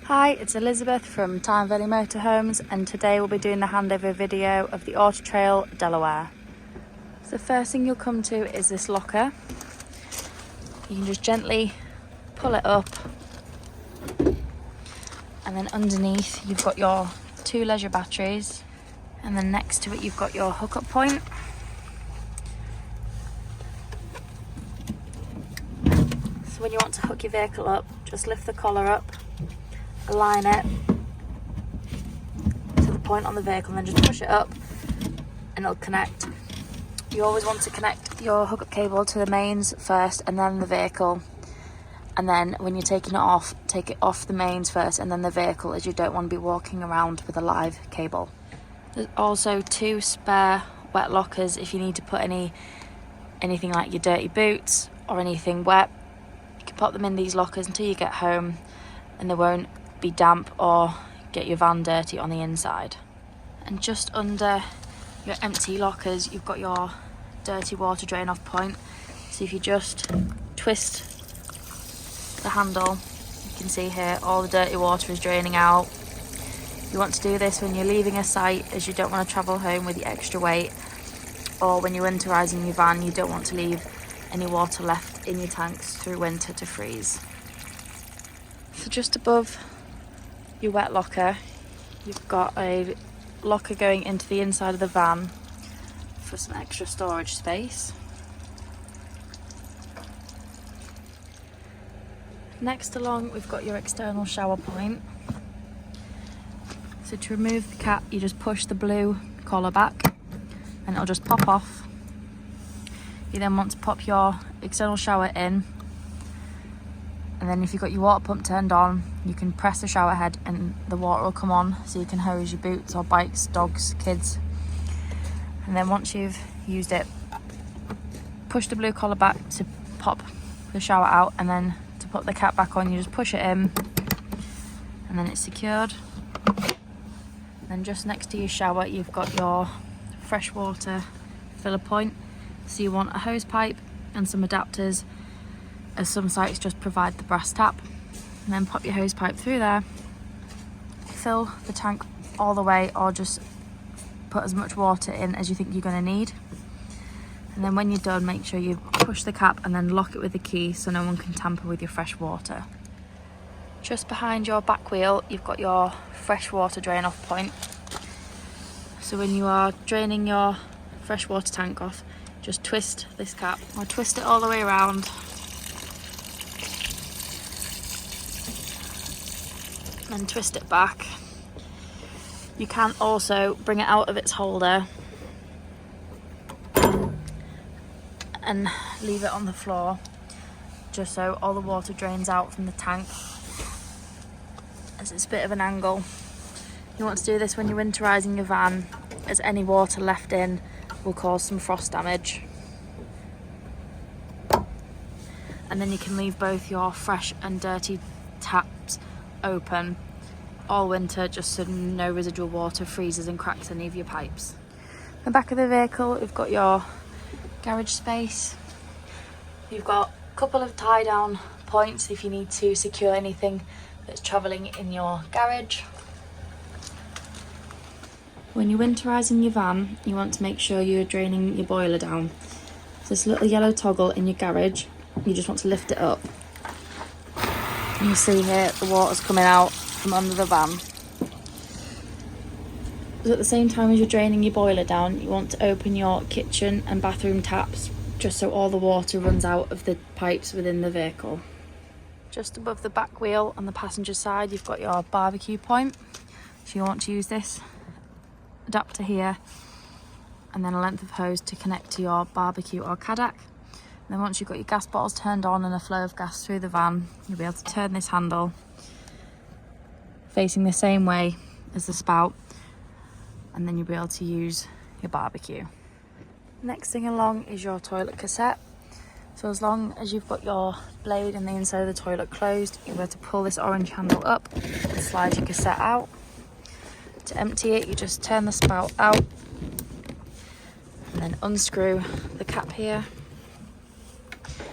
Hi, it's Elizabeth from Tyne Valley Motorhomes, and today we'll be doing the handover video of the Auto Trail, Delaware. So the first thing you'll come to is this locker. You can just gently pull it up, and then underneath you've got your 2 leisure batteries, and then next to it you've got your hookup point. So when you want to hook your vehicle up, just lift the collar up, align it to the point on the vehicle, and then just push it up and it'll connect. You always want to connect your hookup cable to the mains first and then the vehicle, and then when you're taking it off, take it off the mains first and then the vehicle, as you don't want to be walking around with a live cable. There's also 2 spare wet lockers if you need to put anything like your dirty boots or anything wet. You can pop them in these lockers until you get home, and they won't be damp or get your van dirty on the inside. And just under your empty lockers you've got your dirty water drain off point. So if you just twist the handle, you can see here all the dirty water is draining out. You want to do this when you're leaving a site, as you don't want to travel home with your extra weight, or when you're winterising your van, you don't want to leave any water left in your tanks through winter to freeze. So just above your wet locker, you've got a locker going into the inside of the van for some extra storage space. Next along, we've got your external shower point. So to remove the cap, you just push the blue collar back and it'll just pop off. You then want to pop your external shower in, and then if you've got your water pump turned on, you can press the shower head and the water will come on, so you can hose your boots or bikes, dogs, kids. And then once you've used it, push the blue collar back to pop the shower out, and then to put the cap back on, you just push it in and then it's secured. And then just next to your shower you've got your freshwater filler point. So you want a hose pipe and some adapters, as some sites just provide the brass tap. And then pop your hose pipe through there, fill the tank all the way, or just put as much water in as you think you're going to need. And then when you're done, make sure you push the cap and then lock it with the key so no one can tamper with your fresh water. Just behind your back wheel you've got your fresh water drain off point. So when you are draining your fresh water tank off, just twist this cap, or twist it all the way around, and twist it back. You can also bring it out of its holder and leave it on the floor, just so all the water drains out from the tank, as it's a bit of an angle. You want to do this when you're winterising your van, as any water left in will cause some frost damage. And then you can leave both your fresh and dirty taps open all winter, just so no residual water freezes and cracks any of your pipes. In the back of the vehicle we've got your garage space. You've got a couple of tie down points if you need to secure anything that's travelling in your garage. When you're winterising your van, you want to make sure you're draining your boiler down. So this little yellow toggle in your garage, you just want to lift it up. You can see here the water's coming out from under the van. So at the same time as you're draining your boiler down, you want to open your kitchen and bathroom taps, just so all the water runs out of the pipes within the vehicle. Just above the back wheel on the passenger side you've got your barbecue point. So you want to use this adapter here and then a length of hose to connect to your barbecue or Cadac. And then once you've got your gas bottles turned on and a flow of gas through the van, you'll be able to turn this handle facing the same way as the spout, and then you'll be able to use your barbecue. Next thing along is your toilet cassette. So as long as you've got your blade and the inside of the toilet closed, you'll be able to pull this orange handle up and slide your cassette out. To empty it, you just turn the spout out and then unscrew the cap here.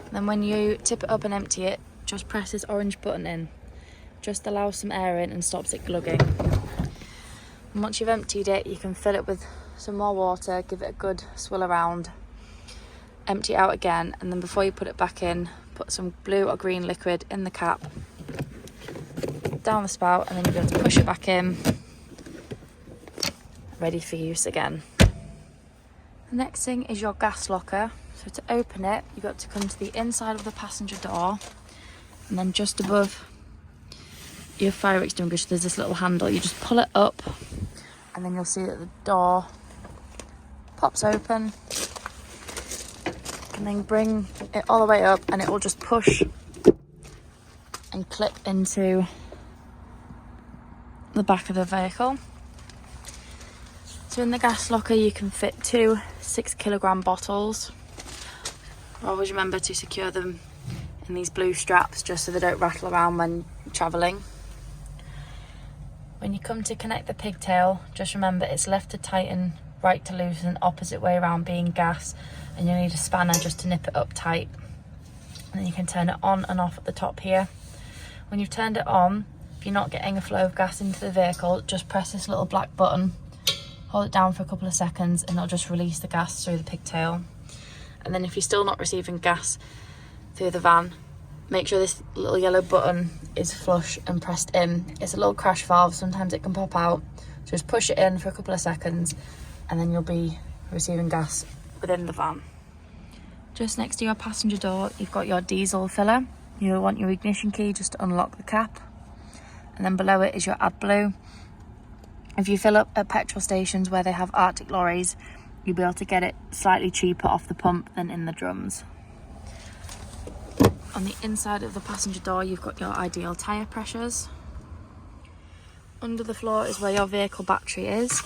And then when you tip it up and empty it, just press this orange button in. just allows some air in and stops it glugging. And once you've emptied it, you can fill it with some more water, give it a good swill around, empty it out again, and then before you put it back in, put some blue or green liquid in the cap, down the spout, and then you'll be able to push it back in, ready for use again. The next thing is your gas locker. So to open it, you've got to come to the inside of the passenger door, and then just above your fire extinguisher there's this little handle. You just pull it up, and then you'll see that the door pops open, and then bring it all the way up, and it will just push and clip into the back of the vehicle. So in the gas locker you can fit 2 6-kilogram bottles. Always remember to secure them in these blue straps just so they don't rattle around when travelling. When you come to connect the pigtail, just remember it's left to tighten, right to loosen, opposite way around being gas, and you'll need a spanner just to nip it up tight. And then you can turn it on and off at the top here. When you've turned it on, if you're not getting a flow of gas into the vehicle, just press this little black button, hold it down for a couple of seconds, and it'll just release the gas through the pigtail. And then if you're still not receiving gas through the van, make sure this little yellow button is flush and pressed in. It's a little crash valve, sometimes it can pop out. So just push it in for a couple of seconds, and then you'll be receiving gas within the van. Just next to your passenger door, you've got your diesel filler. You'll want your ignition key just to unlock the cap. And then below it is your AdBlue. If you fill up at petrol stations where they have Arctic lorries, you'll be able to get it slightly cheaper off the pump than in the drums. On the inside of the passenger door, you've got your ideal tyre pressures. Under the floor is where your vehicle battery is.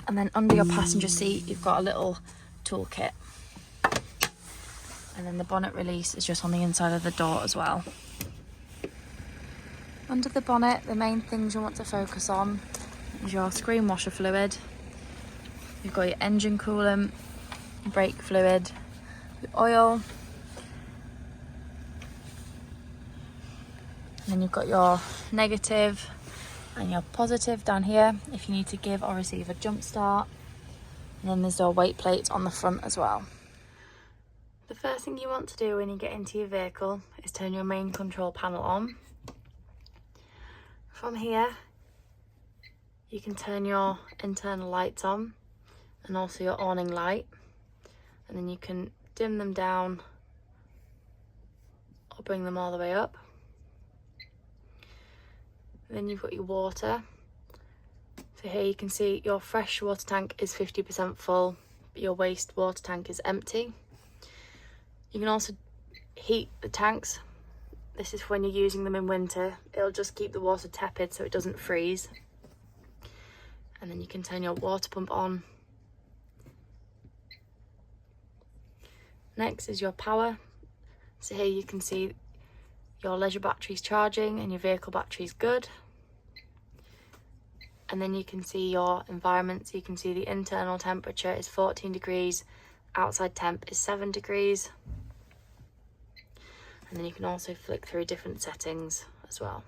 And then under your passenger seat, you've got a little toolkit. And then the bonnet release is just on the inside of the door as well. Under the bonnet, the main things you want to focus on is your screen washer fluid. You've got your engine coolant, brake fluid, your oil, and then you've got your negative and your positive down here if you need to give or receive a jump start. And then there's your weight plates on the front as well. The first thing you want to do when you get into your vehicle is turn your main control panel on. From here, you can turn your internal lights on and also your awning light, and then you can dim them down or bring them all the way up. And then you've got your water. So here you can see your fresh water tank is 50% full, but your waste water tank is empty. You can also heat the tanks. This is when you're using them in winter. It'll just keep the water tepid so it doesn't freeze. And then you can turn your water pump on. Next is your power. So here you can see your leisure battery's charging and your vehicle battery's good. And then you can see your environment. So you can see the internal temperature is 14 degrees, outside temp is 7 degrees. And then you can also flick through different settings as well.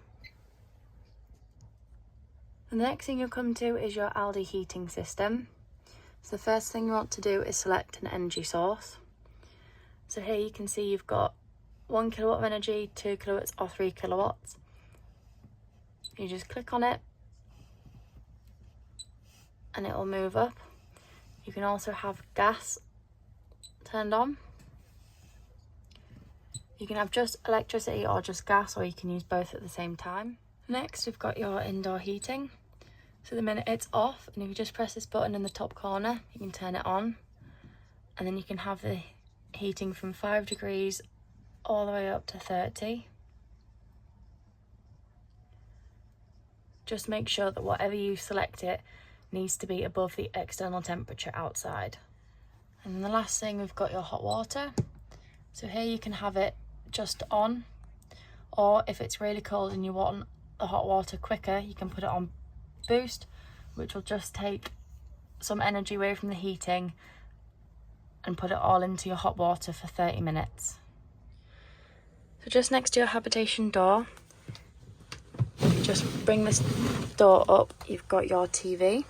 And the next thing you'll come to is your Aldi heating system. So the first thing you want to do is select an energy source. So here you can see you've got 1 kilowatt of energy, 2 kilowatts or 3 kilowatts. You just click on it and it will move up. You can also have gas turned on. You can have just electricity or just gas, or you can use both at the same time. Next, we've got your indoor heating. So the minute it's off, and if you just press this button in the top corner, you can turn it on. And then you can have the heating from 5 degrees all the way up to 30. Just make sure that whatever you select it needs to be above the external temperature outside. And then the last thing, we've got your hot water. So here you can have it just on, or if it's really cold and you want the hot water quicker, you can put it on boost, which will just take some energy away from the heating and put it all into your hot water for 30 minutes. So just next to your habitation door, just bring this door up, you've got your TV.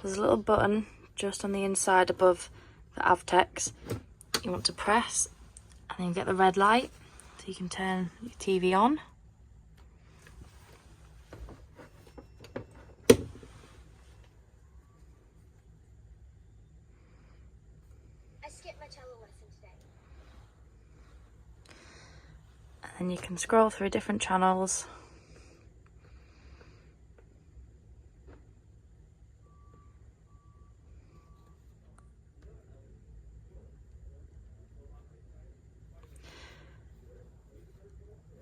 There's a little button just on the inside above the Avtex. You want to press, and then you get the red light, so you can turn your TV on. I skipped my cello lesson today. And then you can scroll through different channels.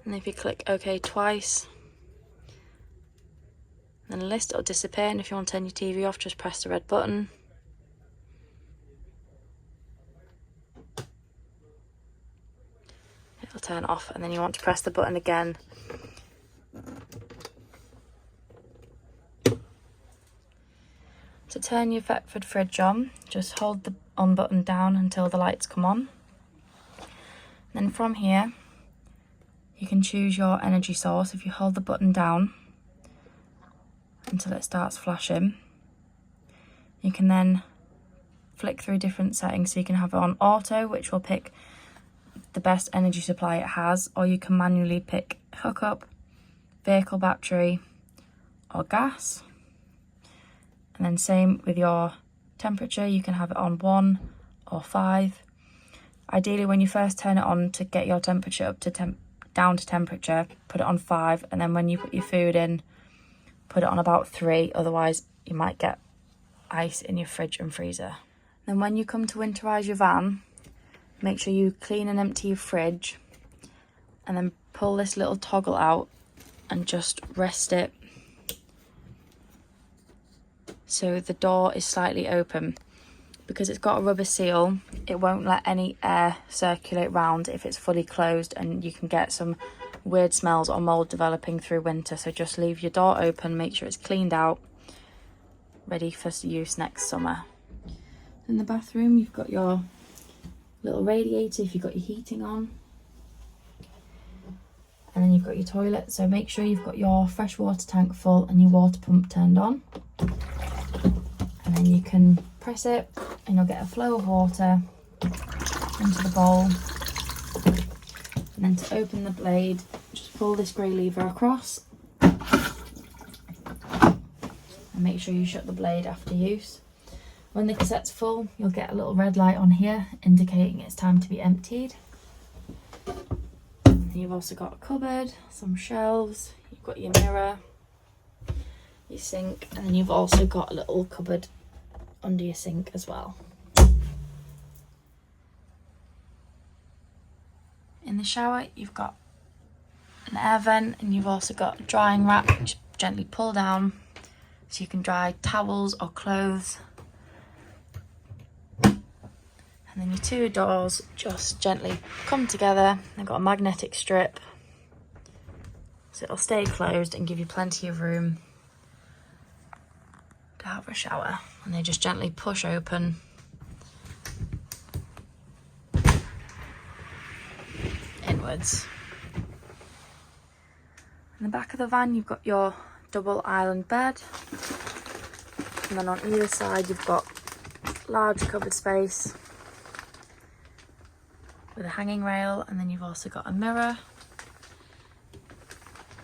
And if you click OK twice, then a list will disappear, and if you want to turn your TV off, just press the red button. It'll turn off, and then you want to press the button again. To turn your Thetford fridge on, just hold the on button down until the lights come on. Then from here, you can choose your energy source. If you hold the button down until it starts flashing, you can then flick through different settings. So you can have it on auto, which will pick the best energy supply it has, or you can manually pick hookup, vehicle battery, or gas. And then same with your temperature, you can have it on 1 or 5. Ideally, when you first turn it on to get your temperature up to down to temperature, put it on 5, and then when you put your food in, put it on about 3, otherwise you might get ice in your fridge and freezer. Then when you come to winterise your van, make sure you clean and empty your fridge, and then pull this little toggle out and just rest it so the door is slightly open. Because it's got a rubber seal, it won't let any air circulate round if it's fully closed, and you can get some weird smells or mould developing through winter. So just leave your door open, make sure it's cleaned out, ready for use next summer. In the bathroom, you've got your little radiator if you've got your heating on. And then you've got your toilet, so make sure you've got your fresh water tank full and your water pump turned on. And then you can press it and you'll get a flow of water into the bowl. And then to open the blade, just pull this grey lever across and make sure you shut the blade after use. When the cassette's full, you'll get a little red light on here indicating it's time to be emptied. And you've also got a cupboard, some shelves, you've got your mirror, your sink, and then you've also got a little cupboard under your sink as well. In the shower, you've got an air vent, and you've also got a drying rack which you gently pull down so you can dry towels or clothes. And then your two doors just gently come together. They've got a magnetic strip so it'll stay closed and give you plenty of room to have a shower. And they just gently push open. Inwards. In the back of the van, you've got your double island bed, and then on either side you've got large cupboard space with a hanging rail, and then you've also got a mirror.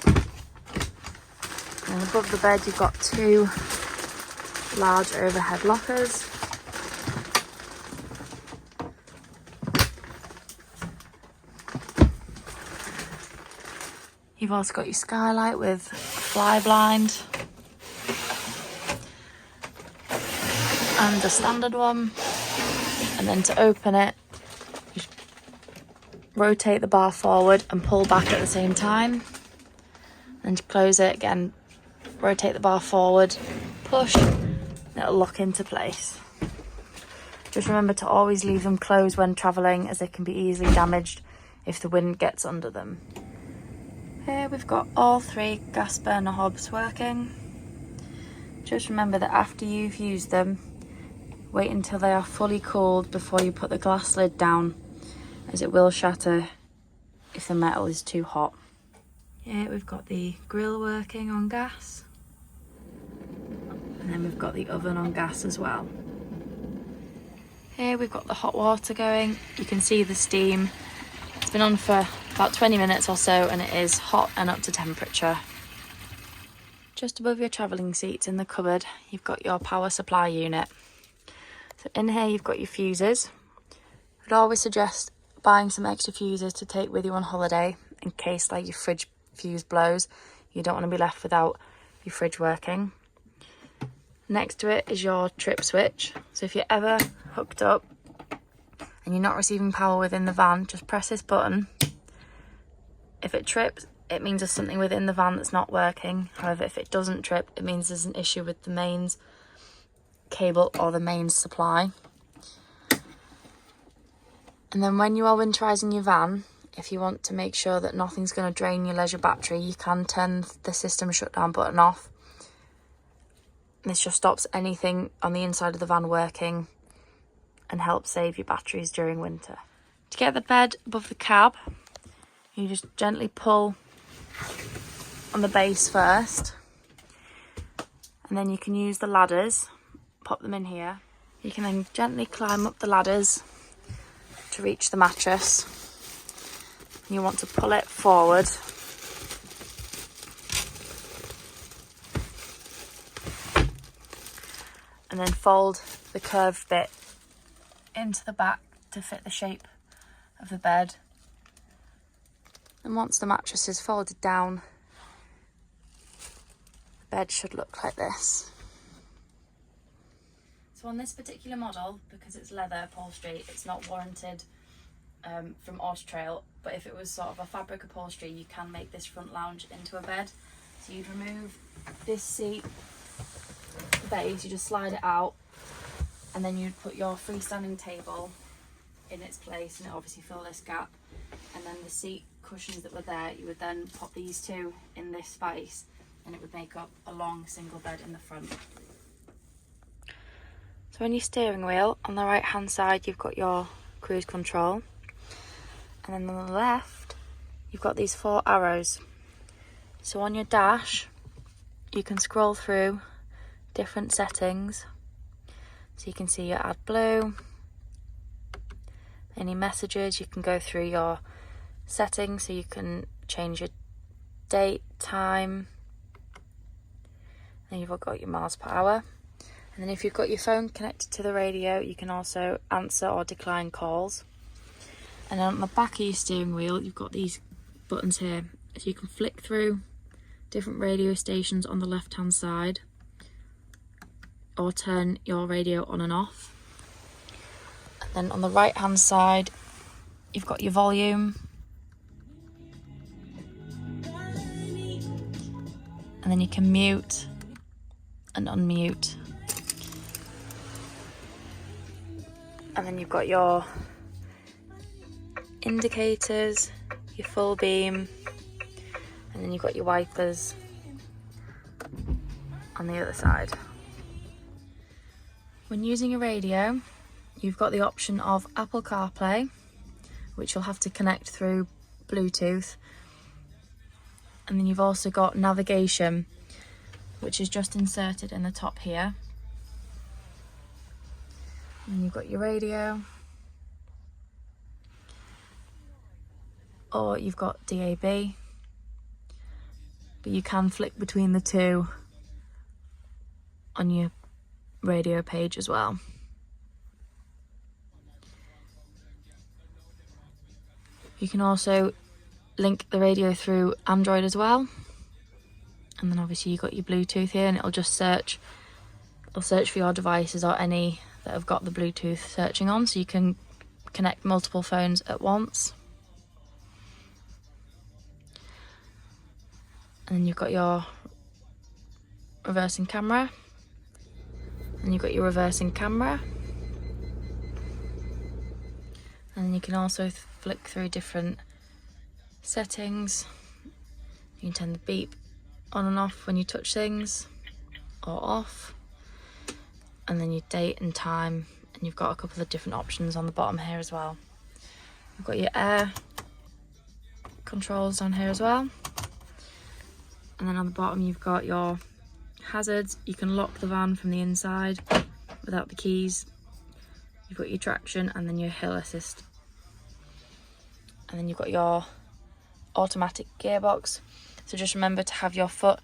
And above the bed you've got two large overhead lockers. You've also got your skylight with a fly blind and a standard one. And then to open it, you rotate the bar forward and pull back at the same time. And to close it again, rotate the bar forward, push, and it'll lock into place. Just remember to always leave them closed when travelling, as they can be easily damaged if the wind gets under them. Here we've got all three gas burner hobs working. Just remember that after you've used them, wait until they are fully cooled before you put the glass lid down, as it will shatter if the metal is too hot. Here we've got the grill working on gas, and then we've got the oven on gas as well. Here we've got the hot water going. You can see the steam. It's been on for about 20 minutes or so, and it is hot and up to temperature. Just above your travelling seats in the cupboard, you've got your power supply unit. So in here you've got your fuses. I'd always suggest buying some extra fuses to take with you on holiday in case like your fridge fuse blows. You don't want to be left without your fridge working. Next to it is your trip switch. So if you're ever hooked up and you're not receiving power within the van, just press this button. If it trips, it means there's something within the van that's not working. However, if it doesn't trip, it means there's an issue with the mains cable or the mains supply. And then when you are winterising your van, if you want to make sure that nothing's going to drain your leisure battery, you can turn the system shutdown button off. This just stops anything on the inside of the van working and helps save your batteries during winter. To get the bed above the cab, you just gently pull on the base first, and then you can use the ladders, pop them in here. You can then gently climb up the ladders to reach the mattress. You want to pull it forward and then fold the curved bit into the back to fit the shape of the bed. And once the mattress is folded down, the bed should look like this. So on this particular model, because it's leather upholstery, it's not warranted from Auto Trail, but if it was sort of a fabric upholstery, you can make this front lounge into a bed. So you'd remove this seat base, you just slide it out, and then you'd put your freestanding table in its place, and it obviously fill this gap. And then the seat cushions that were there, you would then pop these two in this space, and it would make up a long single bed in the front. So on your steering wheel, on the right hand side, you've got your cruise control. And then on the left, you've got these 4 arrows. So on your dash, you can scroll through different settings. So you can see your AdBlue, any messages, you can go through your settings, so you can change your date, time. Then you've got your miles per hour. And then if you've got your phone connected to the radio, you can also answer or decline calls. And then on the back of your steering wheel, you've got these buttons here. So you can flick through different radio stations on the left hand side, or turn your radio on and off. And then on the right hand side, you've got your volume. And then you can mute and unmute. And then you've got your indicators, your full beam, and then you've got your wipers on the other side. When using a radio, you've got the option of Apple CarPlay, which you'll have to connect through Bluetooth. And then you've also got navigation, which is just inserted in the top here. And you've got your radio, or you've got DAB, but you can flick between the two on your radio page as well. You can also link the radio through Android as well, and then obviously you've got your Bluetooth here, and it'll search for your devices or any that have got the Bluetooth searching on, so you can connect multiple phones at once. And then you've got your reversing camera, and you've got your reversing camera, and then you can also flick through different settings. You can turn the beep on and off when you touch things, or off, and then your date and time, and you've got a couple of different options on the bottom here as well. You've got your air controls on here as well, And then on the bottom you've got your hazards. You can lock the van from the inside without the keys. You've got your traction and then your hill assist. And then you've got your automatic gearbox. So just remember to have your foot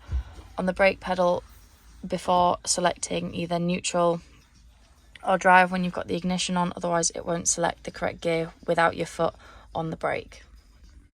on the brake pedal before selecting either neutral or drive when you've got the ignition on, otherwise it won't select the correct gear without your foot on the brake.